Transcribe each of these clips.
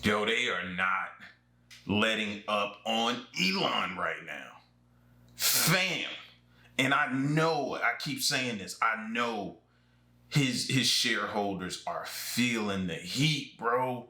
Yo, they are not letting up on Elon right now. Fam. And I know, I keep saying this, I know his shareholders are feeling the heat, bro.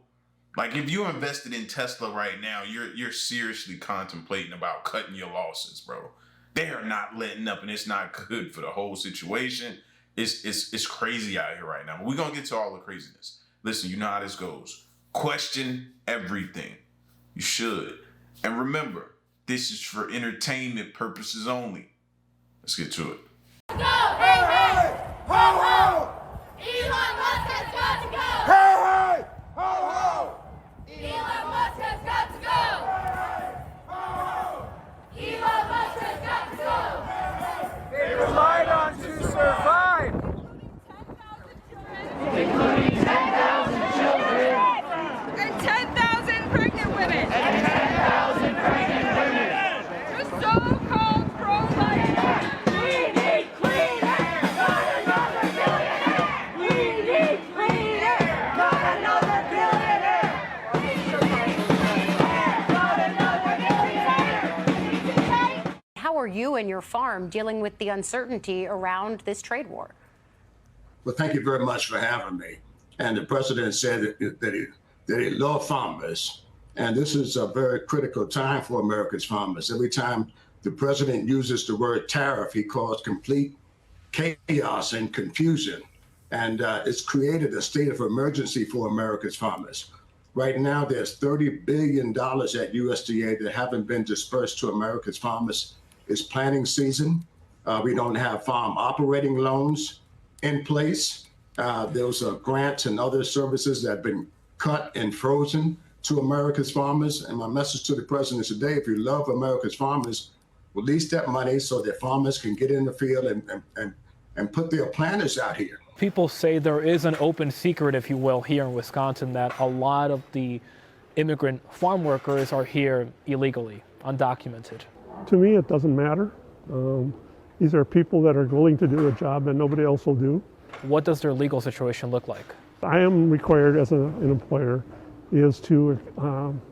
Like if you're invested in Tesla right now, you're seriously contemplating about cutting your losses, bro. They are not letting up, and it's not good for the whole situation. It's crazy out here right now. But we're gonna get to all the craziness. Listen, you know how this goes. Question everything. You should. And remember, this is for entertainment purposes only. Let's get to it. Go! Hey, hey! Ho, ho! Elon Musk has got to go! Hey, hey! Ho, ho! Elon Musk has got to go! Hey, hey! Ho, ho! Elon Musk has got to go! They relied on to survive. Including 10,000 children! And 10,000 pregnant women! And 10,000 pregnant women! The so-called pro-life. We need clean air! Not another billionaire! We need clean air! Not another billionaire! We need clean air! Not another billionaire! How are you and your farm dealing with the uncertainty around this trade war? Well, thank you very much for having me. And the president said that he loved farmers. And this is a very critical time for America's farmers. Every time the president uses the word tariff, he caused complete chaos and confusion. And it's created a state of emergency for America's farmers. Right now, there's $30 billion at USDA that haven't been dispersed to America's farmers. It's planting season. We don't have farm operating loans in place. Those are grants and other services that have been cut and frozen to America's farmers. And my message to the president today, if you love America's farmers, release that money so that farmers can get in the field and put their planters out here. People say there is an open secret, if you will, here in Wisconsin, that a lot of the immigrant farm workers are here illegally, undocumented. To me, it doesn't matter. These are people that are willing to do a job that nobody else will do. What does their legal situation look like? I am required as an employer is to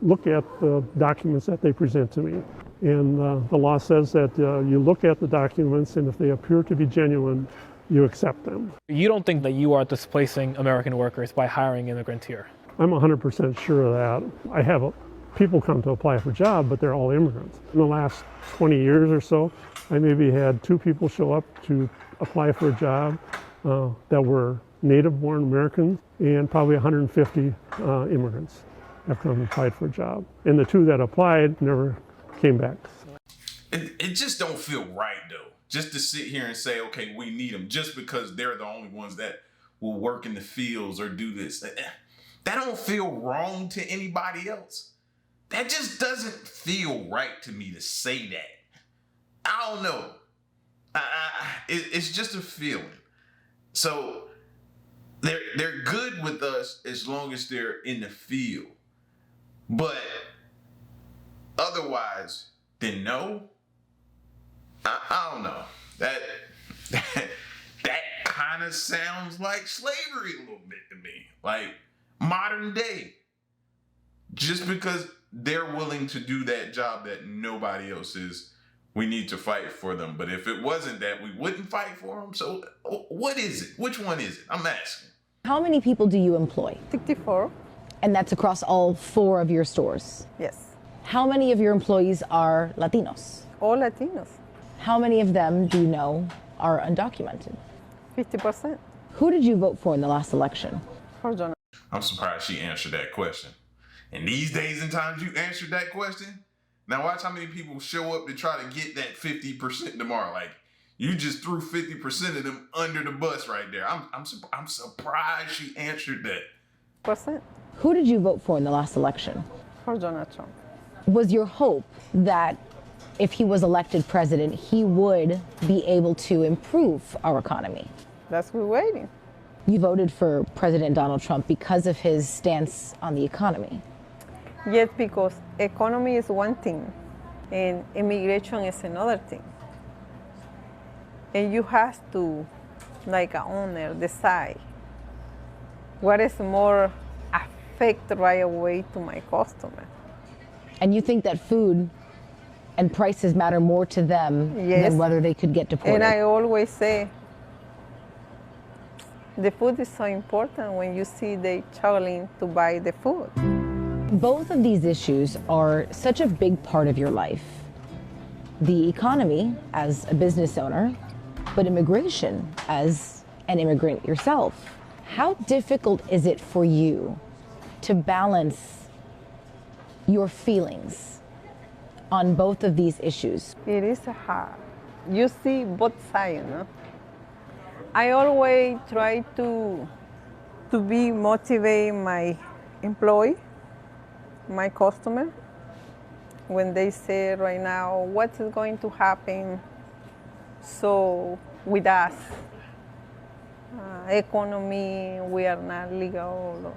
look at the documents that they present to me. And the law says that you look at the documents, and if they appear to be genuine, you accept them. You don't think that you are displacing American workers by hiring immigrants here? I'm 100% sure of that. I have people come to apply for a job, but they're all immigrants. In the last 20 years or so, I maybe had 2 people show up to apply for a job that were native-born Americans, and probably 150 immigrants have come and applied for a job. And the 2 that applied never came back. It just don't feel right, though. Just to sit here and say, okay, we need them just because they're the only ones that will work in the fields or do this. That don't feel wrong to anybody else. That just doesn't feel right to me to say that. I don't know. It's just a feeling. So they're good with us as long as they're in the field. But otherwise, then no. I don't know. That kind of sounds like slavery a little bit to me. Like modern day. Just because they're willing to do that job that nobody else is, we need to fight for them. But if it wasn't that, we wouldn't fight for them. So what is it? Which one is it? I'm asking. How many people do you employ? 64. And that's across all 4 of your stores? Yes. How many of your employees are Latinos? All Latinos. How many of them do you know are undocumented? 50%. Who did you vote for in the last election? For Jonathan. I'm surprised she answered that question. And these days and times you answered that question, now watch how many people show up to try to get that 50% tomorrow. Like, you just threw 50% of them under the bus right there. I'm surprised she answered that. Percent. Who did you vote for in the last election? For Donald Trump. Was your hope that if he was elected president, he would be able to improve our economy? That's what we're waiting. You voted for President Donald Trump because of his stance on the economy. Yes, because economy is one thing and immigration is another thing. And you have to, like an owner, decide what is more affect right away to my customer. And you think that food and prices matter more to them Yes. than whether they could get deported? And I always say, the food is so important when you see they struggling to buy the food. Both of these issues are such a big part of your life. The economy as a business owner, but immigration as an immigrant yourself. How difficult is it for you to balance your feelings on both of these issues? It is hard. You see both sides, no? I always try to be motivate my employee, my customer, when they say right now, what is going to happen so with us? Economy, we are not legal.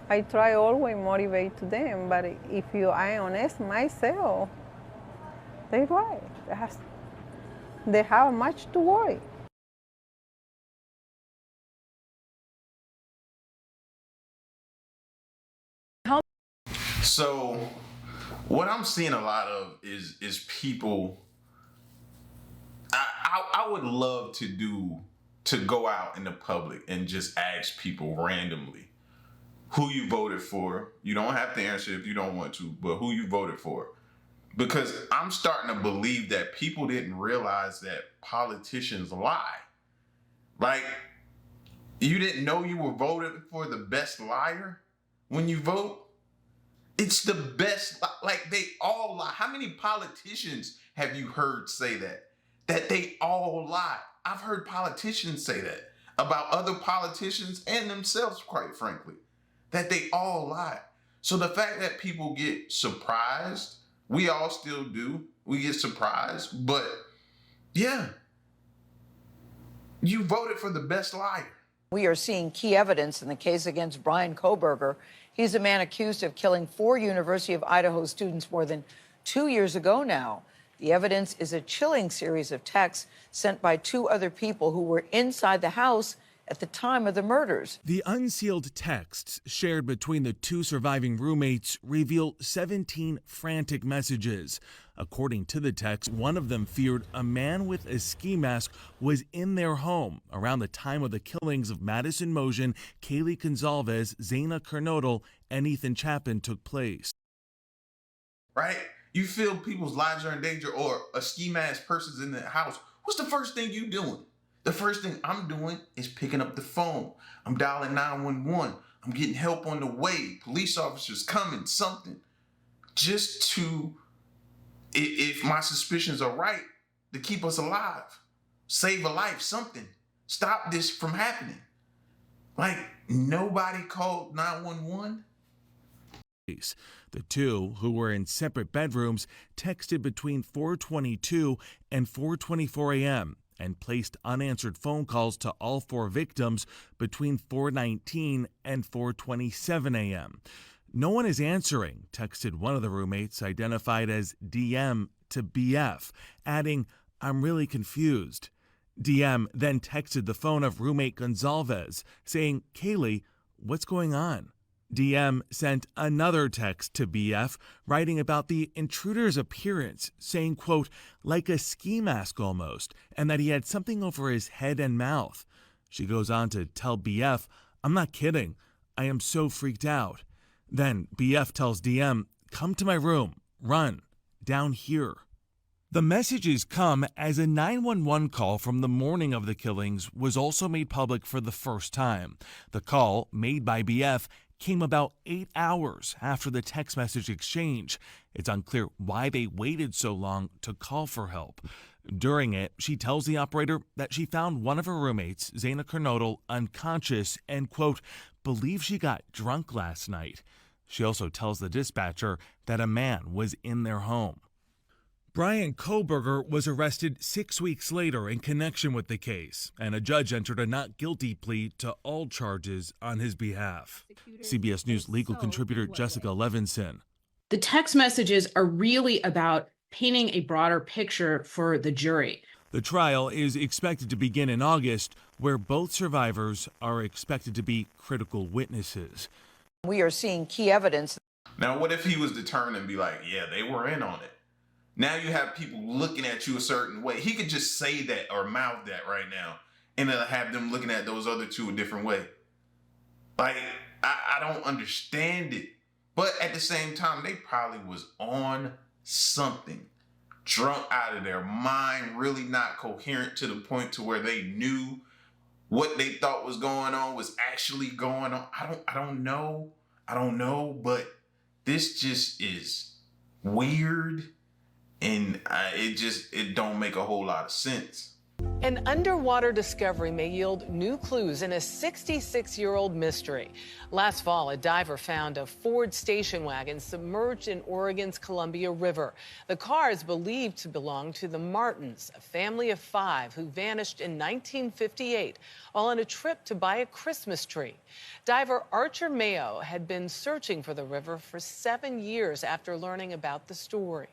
I try always motivate to them, but if I honest myself, they're right. They have much to worry. So what I'm seeing a lot of is people. I would love to go out in the public and just ask people randomly who you voted for. You don't have to answer if you don't want to, but who you voted for. Because I'm starting to believe that people didn't realize that politicians lie. Like, you didn't know you were voting for the best liar when you vote? It's the best, like they all lie. How many politicians have you heard say that? That they all lie. I've heard politicians say that about other politicians and themselves, quite frankly, that they all lie. So the fact that people get surprised, we all still do. We get surprised, but yeah, you voted for the best liar. We are seeing key evidence in the case against Brian Kohberger. He's a man accused of killing 4 University of Idaho students more than 2 years ago now. The evidence is a chilling series of texts sent by 2 other people who were inside the house at the time of the murders. The unsealed texts shared between the 2 surviving roommates reveal 17 frantic messages. According to the text, one of them feared a man with a ski mask was in their home around the time of the killings of Madison Mosion, Kaylee Gonzalez, Zaina Kernodle, and Ethan Chapin took place. Right? You feel people's lives are in danger or a ski mask person's in the house. What's the first thing you doing? The first thing I'm doing is picking up the phone. I'm dialing 911. I'm getting help on the way. Police officers coming, something. Just to, if my suspicions are right, to keep us alive. Save a life, something. Stop this from happening. Like, nobody called 911? The 2, who were in separate bedrooms, texted between 4:22 and 4:24 a.m. and placed unanswered phone calls to all 4 victims between 4:19 and 4:27 a.m. No one is answering, texted one of the roommates, identified as DM, to BF, adding, "I'm really confused." DM then texted the phone of roommate Gonzalez, saying, "Kaylee, what's going on?" DM sent another text to BF, writing about the intruder's appearance, saying, quote, "like a ski mask almost, and that he had something over his head and mouth." She goes on to tell BF, "I'm not kidding. I am so freaked out." Then BF tells DM, "Come to my room. Run. Down here." The messages come as a 911 call from the morning of the killings was also made public for the first time. The call, made by BF, came about 8 hours after the text message exchange. It's unclear why they waited so long to call for help. During it, she tells the operator that she found one of her roommates, Zaina Kernodle, unconscious and, quote, "believe she got drunk last night." She also tells the dispatcher that a man was in their home. Brian Kohberger was arrested 6 weeks later in connection with the case, and a judge entered a not guilty plea to all charges on his behalf. CBS News legal contributor Jessica Levinson. The text messages are really about painting a broader picture for the jury. The trial is expected to begin in August, where both survivors are expected to be critical witnesses. We are seeing key evidence. Now, what if he was determined and be like, yeah, they were in on it? Now you have people looking at you a certain way. He could just say that or mouth that right now, and it'll have them looking at those other two a different way. Like, I don't understand it. But at the same time, they probably was on something. Drunk out of their mind, really not coherent to the point to where they knew what they thought was going on was actually going on. I don't know, but this just is weird, and it don't make a whole lot of sense. An underwater discovery may yield new clues in a 66-year-old mystery. Last fall, a diver found a Ford station wagon submerged in Oregon's Columbia River. The car is believed to belong to the Martins, a family of 5 who vanished in 1958 while on a trip to buy a Christmas tree. Diver Archer Mayo had been searching for the river for 7 years after learning about the story.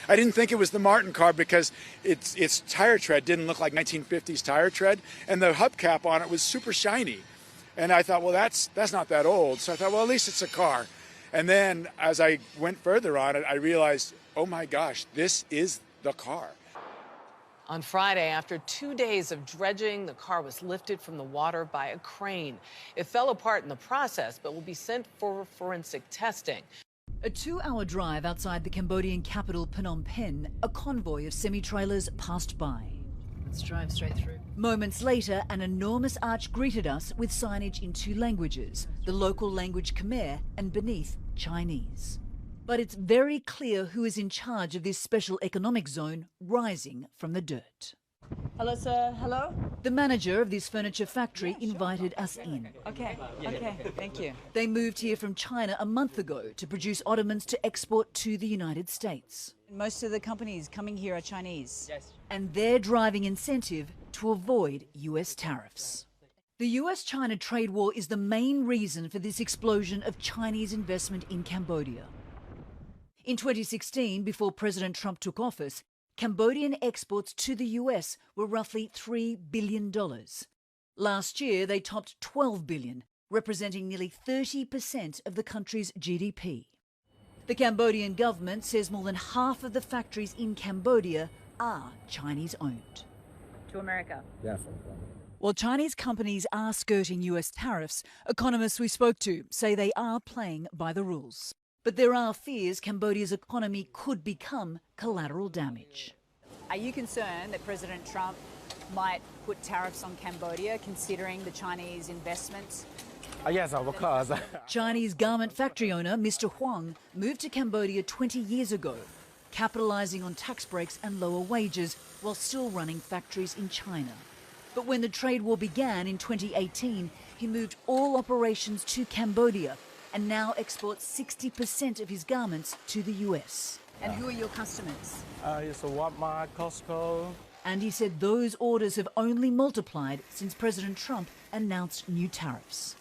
I didn't think it was the Martin car because its tire tread didn't look like 1950s tire tread, and the hubcap on it was super shiny. And I thought, well, that's not that old. So I thought, well, at least it's a car. And then as I went further on it, I realized, oh my gosh, this is the car. On Friday, after 2 days of dredging, the car was lifted from the water by a crane. It fell apart in the process, but will be sent for forensic testing. A 2-hour drive outside the Cambodian capital Phnom Penh, a convoy of semi-trailers passed by. Let's drive straight through. Moments later, an enormous arch greeted us with signage in 2 languages, the local language Khmer and beneath Chinese. But it's very clear who is in charge of this special economic zone rising from the dirt. Hello, sir. Hello? The manager of this furniture factory invited us in. Okay, thank you. They moved here from China a month ago to produce ottomans to export to the United States. Most of the companies coming here are Chinese. Yes. And their driving incentive to avoid US tariffs. The US-China trade war is the main reason for this explosion of Chinese investment in Cambodia. In 2016, before President Trump took office, Cambodian exports to the US were roughly $3 billion. Last year, they topped $12 billion, representing nearly 30% of the country's GDP. The Cambodian government says more than half of the factories in Cambodia are Chinese-owned. To America. Definitely. While Chinese companies are skirting US tariffs, economists we spoke to say they are playing by the rules. But there are fears Cambodia's economy could become collateral damage. Are you concerned that President Trump might put tariffs on Cambodia, considering the Chinese investments? Yes, of course. Chinese garment factory owner Mr. Huang moved to Cambodia 20 years ago, capitalizing on tax breaks and lower wages while still running factories in China. But when the trade war began in 2018, he moved all operations to Cambodia and now exports 60% of his garments to the US. And who are your customers? It's Walmart, Costco. And he said those orders have only multiplied since President Trump announced new tariffs.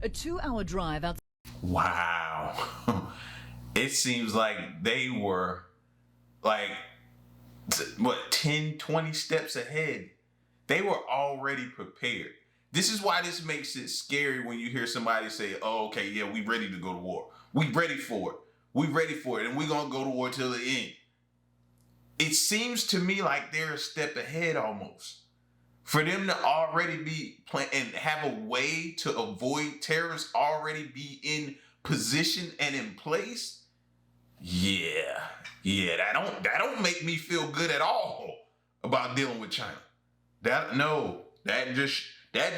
A 2-hour drive out. Wow. It seems like they were like, 10, 20 steps ahead. They were already prepared. This is why this makes it scary when you hear somebody say, oh, okay, yeah, we ready to go to war. We ready for it. We ready for it. And we're going to go to war till the end. It seems to me like they're a step ahead almost. For them to already be and have a way to avoid terrorists already be in position and in place. Yeah, that don't make me feel good at all about dealing with China. That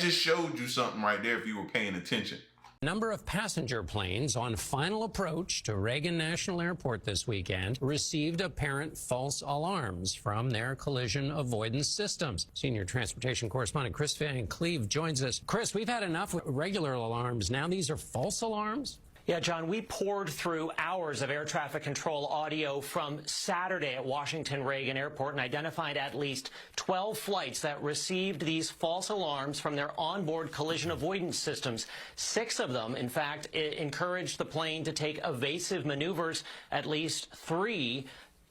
just showed you something right there if you were paying attention. Number of passenger planes on final approach to Reagan National Airport this weekend received apparent false alarms from their collision avoidance systems. Senior transportation correspondent Chris Van Cleve joins us. Chris, we've had enough with regular alarms. Now these are false alarms? Yeah, John, we poured through hours of air traffic control audio from Saturday at Washington Reagan Airport and identified at least 12 flights that received these false alarms from their onboard collision avoidance systems. 6 of them, in fact, encouraged the plane to take evasive maneuvers. At least 3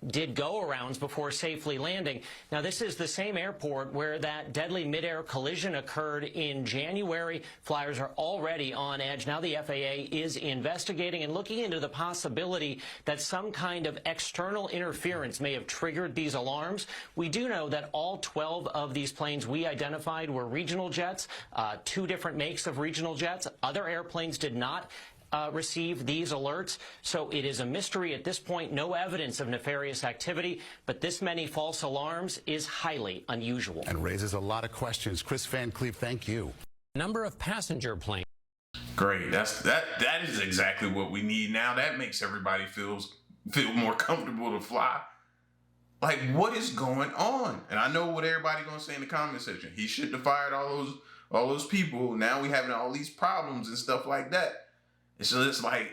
did go-arounds before safely landing. Now, this is the same airport where that deadly mid-air collision occurred in January. Flyers are already on edge. Now the FAA is investigating and looking into the possibility that some kind of external interference may have triggered these alarms. We do know that all 12 of these planes we identified were regional jets, 2 different makes of regional jets. Other airplanes did not receive these alerts. So it is a mystery at this point, no evidence of nefarious activity, but this many false alarms is highly unusual. And raises a lot of questions. Chris Van Cleef, thank you. Number of passenger planes. Great. That is exactly what we need now. That makes everybody feel more comfortable to fly. Like, what is going on? And I know what everybody gonna say in the comment section. He shouldn't have fired all those people. Now we having all these problems and stuff like that. So it's like,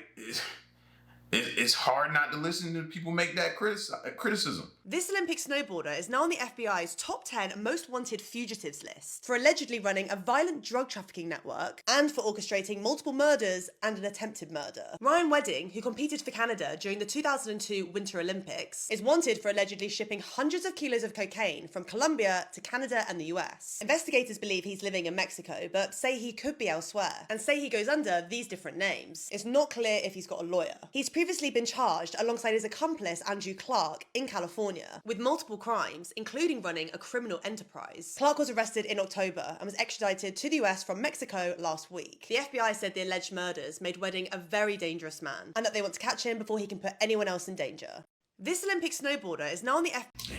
it's hard not to listen to people make that criticism. This Olympic snowboarder is now on the FBI's top 10 most wanted fugitives list for allegedly running a violent drug trafficking network and for orchestrating multiple murders and an attempted murder. Ryan Wedding, who competed for Canada during the 2002 Winter Olympics, is wanted for allegedly shipping hundreds of kilos of cocaine from Colombia to Canada and the US. Investigators believe he's living in Mexico, but say he could be elsewhere, and say he goes under these different names. It's not clear if he's got a lawyer. He's previously been charged alongside his accomplice Andrew Clark in California with multiple crimes, including running a criminal enterprise. Clark was arrested in October and was extradited to the US from Mexico last week. The FBI said the alleged murders made Wedding a very dangerous man and that they want to catch him before he can put anyone else in danger. This Olympic snowboarder is now on the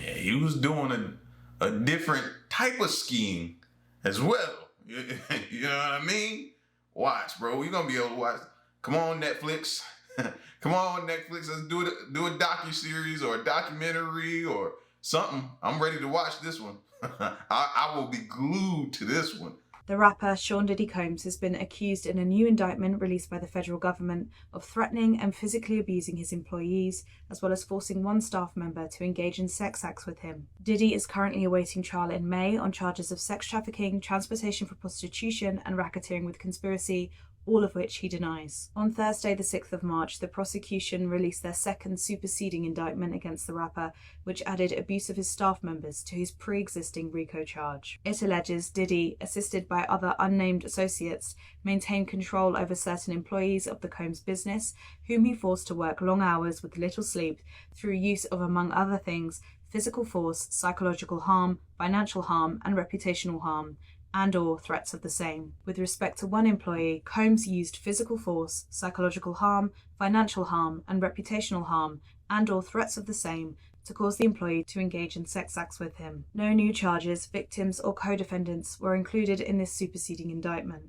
Yeah, he was doing a different type of skiing as well. You know what I mean? Watch, bro. You're going to be able to watch. Come on, Netflix. Come on, Netflix, let's do a docuseries or a documentary or something. I'm ready to watch this one. I will be glued to this one. The rapper Sean Diddy Combs has been accused in a new indictment released by the federal government of threatening and physically abusing his employees, as well as forcing one staff member to engage in sex acts with him. Diddy is currently awaiting trial in May on charges of sex trafficking, transportation for prostitution, and racketeering with conspiracy, all of which he denies. On Thursday, the 6th of March, the prosecution released their second superseding indictment against the rapper, which added abuse of his staff members to his pre-existing RICO charge. It alleges Diddy, assisted by other unnamed associates, maintained control over certain employees of the Combs business, whom he forced to work long hours with little sleep through use of, among other things, physical force, psychological harm, financial harm, and reputational harm, and/or threats of the same. With respect to one employee, Combs used physical force, psychological harm, financial harm, and reputational harm, and/or threats of the same, to cause the employee to engage in sex acts with him. No new charges, victims, or co-defendants were included in this superseding indictment.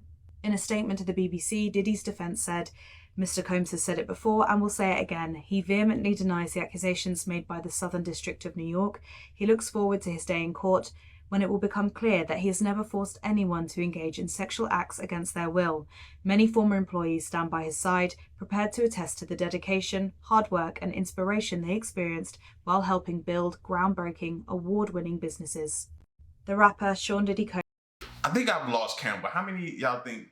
In a statement to the BBC, Diddy's defense said, "Mr. Combs has said it before and will say it again. He vehemently denies the accusations made by the Southern District of New York. He looks forward to his day in court, when it will become clear that he has never forced anyone to engage in sexual acts against their will. Many former employees stand by his side, prepared to attest to the dedication, hard work, and inspiration they experienced while helping build groundbreaking, award-winning businesses." The rapper Sean Diddy Combs. I think I've lost count, but how many y'all think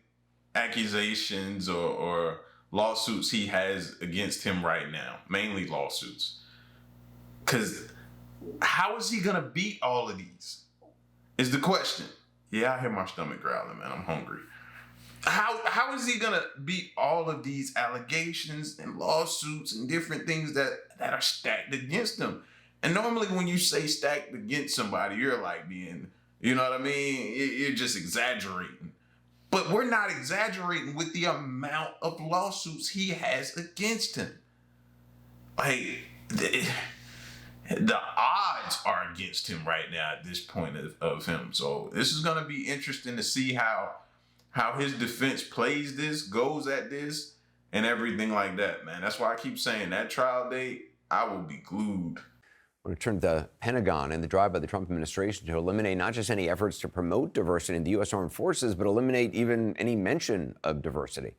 accusations or lawsuits he has against him right now? Mainly lawsuits. Because how is he going to beat all of these? Is the question. Yeah, I hear my stomach growling, man. I'm hungry. How is he gonna beat all of these allegations and lawsuits and different things that are stacked against him? And normally when you say stacked against somebody, you're like being, you know what I mean? You're just exaggerating. But we're not exaggerating with the amount of lawsuits he has against him. Like, the odds are against him right now at this point of him. So this is going to be interesting to see how his defense plays this, goes at this, and everything like that, man. That's why I keep saying that trial date, I will be glued. We're going to turn to the Pentagon and the drive by the Trump administration to eliminate not just any efforts to promote diversity in the U.S. Armed Forces, but eliminate even any mention of diversity.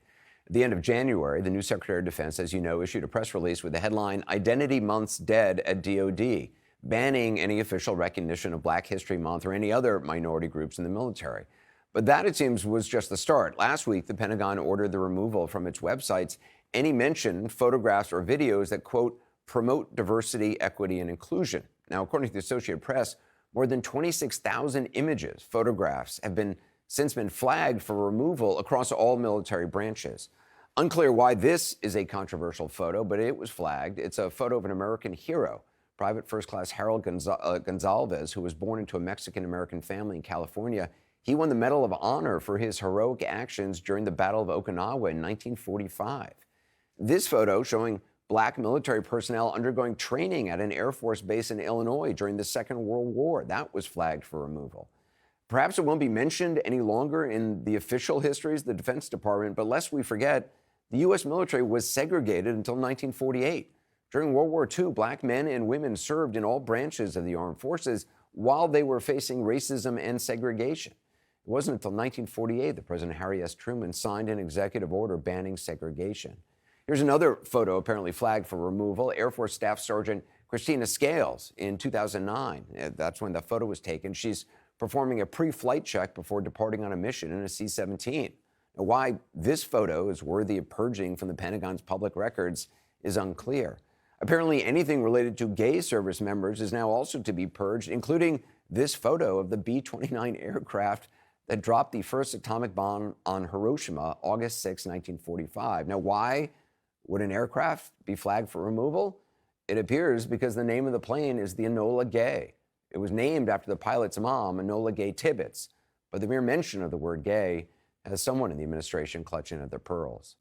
At the end of January, the new Secretary of Defense, as you know, issued a press release with the headline, "Identity Month's Dead at DOD," banning any official recognition of Black History Month or any other minority groups in the military. But that, it seems, was just the start. Last week, the Pentagon ordered the removal from its websites any mention, photographs, or videos that, quote, promote diversity, equity, and inclusion. Now, according to the Associated Press, more than 26,000 images, photographs have since been flagged for removal across all military branches. Unclear why this is a controversial photo, but it was flagged. It's a photo of an American hero, Private First Class Harold Gonzalez, who was born into a Mexican-American family in California. He won the Medal of Honor for his heroic actions during the Battle of Okinawa in 1945. This photo showing Black military personnel undergoing training at an Air Force base in Illinois during the Second World War. That was flagged for removal. Perhaps it won't be mentioned any longer in the official histories of the Defense Department, but lest we forget, the U.S. military was segregated until 1948. During World War II, Black men and women served in all branches of the armed forces while they were facing racism and segregation. It wasn't until 1948 that President Harry S. Truman signed an executive order banning segregation. Here's another photo apparently flagged for removal. Air Force Staff Sergeant Christina Scales in 2009. That's when the photo was taken. She's performing a pre-flight check before departing on a mission in a C-17. Now, why this photo is worthy of purging from the Pentagon's public records is unclear. Apparently, anything related to gay service members is now also to be purged, including this photo of the B-29 aircraft that dropped the first atomic bomb on Hiroshima, August 6, 1945. Now, why would an aircraft be flagged for removal? It appears because the name of the plane is the Enola Gay. It was named after the pilot's mom, Enola Gay Tibbets. But the mere mention of the word gay has someone in the administration clutching at their pearls.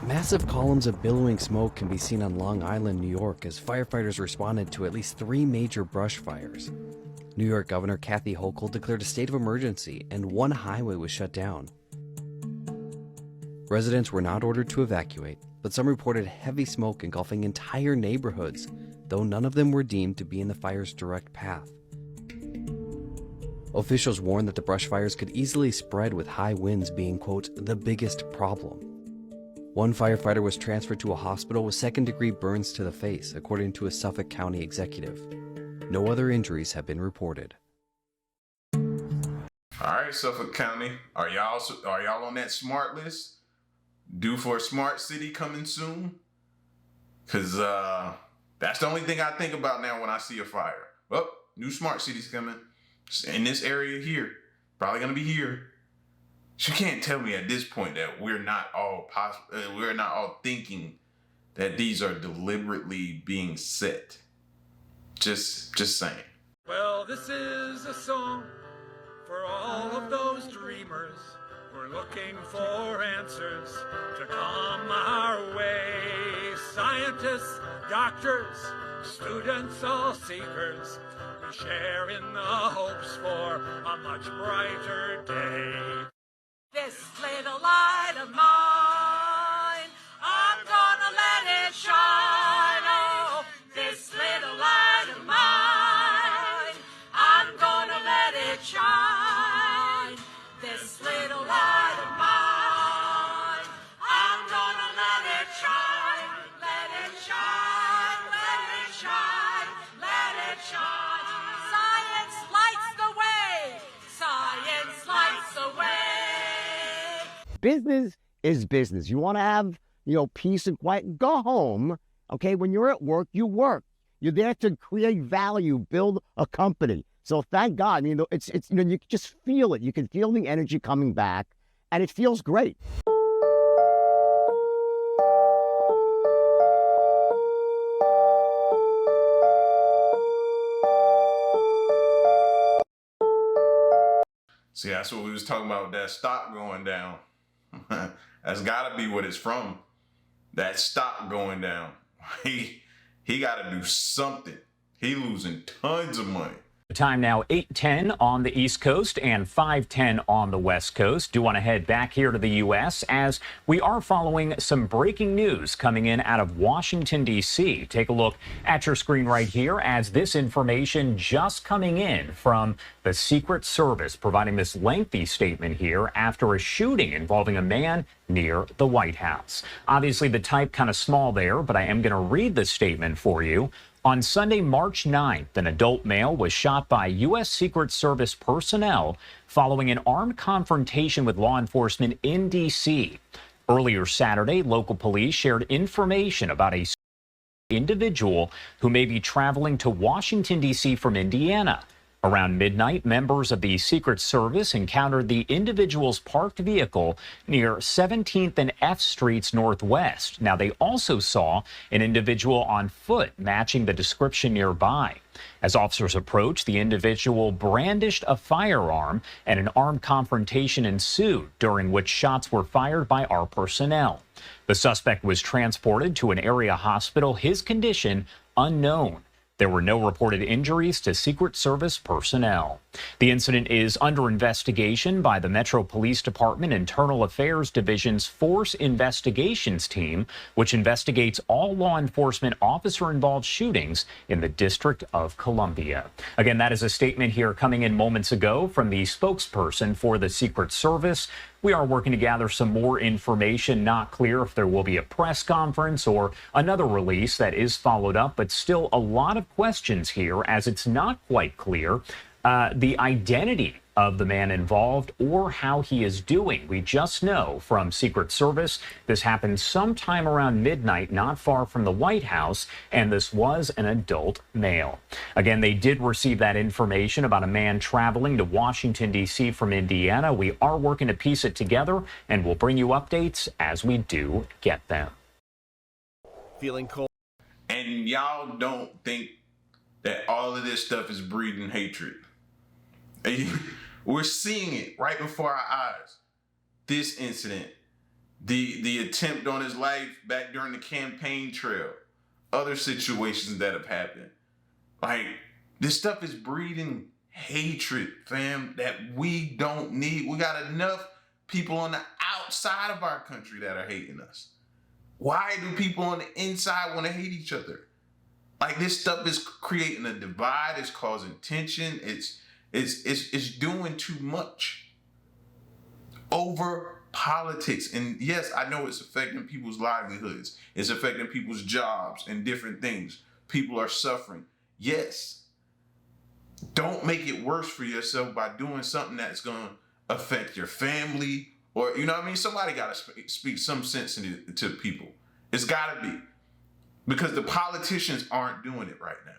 Massive columns of billowing smoke can be seen on Long Island, New York, as firefighters responded to at least 3 major brush fires. New York Governor Kathy Hochul declared a state of emergency, and 1 highway was shut down. Residents were not ordered to evacuate, but some reported heavy smoke engulfing entire neighborhoods, though none of them were deemed to be in the fire's direct path. Officials warned that the brush fires could easily spread, with high winds being, quote, the biggest problem. 1 firefighter was transferred to a hospital with second-degree burns to the face, according to a Suffolk County executive. No other injuries have been reported. All right, Suffolk County, are y'all on that smart list? Due for a smart city coming soon? Because that's the only thing I think about now when I see a fire. Well, new smart city's coming in this area here. Probably gonna be here. You can't tell me at this point that we're not all thinking that these are deliberately being set. Just saying. Well, this is a song for all of those dreamers. We're looking for answers to come our way. Scientists, doctors, students, all seekers. We share in the hopes for a much brighter day. This little light of mine, I'm gonna let it shine. Oh, this little light of mine, I'm gonna let it shine. This little light of mine, I'm gonna let it shine. Let it shine, let it shine, let it shine. Science lights the way, science lights the way. Business is business. You want to have, peace and quiet, go home. Okay, when you're at work, you work. You're there to create value, build a company. So thank God. It's you can just feel it. You can feel the energy coming back, and it feels great. See, that's what we was talking about, that stock going down. That's gotta be what it's from. That stock going down. He gotta do something. He losing tons of money. Time now 8:10 on the East Coast and 5:10 on the West Coast. Do want to head back here to the U.S. as we are following some breaking news coming in out of Washington, D.C. Take a look at your screen right here as this information just coming in from the Secret Service, providing this lengthy statement here after a shooting involving a man near the White House. Obviously, the type kind of small there, but I am going to read the statement for you. On Sunday, March 9th, an adult male was shot by U.S. Secret Service personnel following an armed confrontation with law enforcement in D.C. Earlier Saturday, local police shared information about a individual who may be traveling to Washington, D.C. from Indiana. Around midnight, members of the Secret Service encountered the individual's parked vehicle near 17th and F Streets Northwest. Now, they also saw an individual on foot matching the description nearby. As officers approached, the individual brandished a firearm and an armed confrontation ensued, during which shots were fired by our personnel. The suspect was transported to an area hospital, his condition unknown. There were no reported injuries to Secret Service personnel. The incident is under investigation by the Metro Police Department Internal Affairs Division's Force Investigations Team, which investigates all law enforcement officer-involved shootings in the District of Columbia. Again, that is a statement here coming in moments ago from the spokesperson for the Secret Service. We are working to gather some more information. Not clear if there will be a press conference or another release that is followed up, but still a lot of questions here, as it's not quite clear the identity of the man involved or how he is doing. We just know from Secret Service this happened sometime around midnight, not far from the White House, and this was an adult male. Again, they did receive that information about a man traveling to Washington, D.C. from Indiana. We are working to piece it together, and we'll bring you updates as we do get them. Feeling cold. And y'all don't think that all of this stuff is breeding hatred. We're seeing it right before our eyes. This incident, the attempt on his life back during the campaign trail, other situations that have happened. Like, this stuff is breeding hatred, fam, that we don't need. We got enough people on the outside of our country that are hating us. Why do people on the inside want to hate each other? Like, this stuff is creating a divide. It's causing tension. It's doing too much over politics. And yes, I know it's affecting people's livelihoods. It's affecting people's jobs and different things. People are suffering. Yes. Don't make it worse for yourself by doing something that's going to affect your family, or, you know what I mean? Somebody got to speak some sense into people. It's got to be. Because the politicians aren't doing it right now.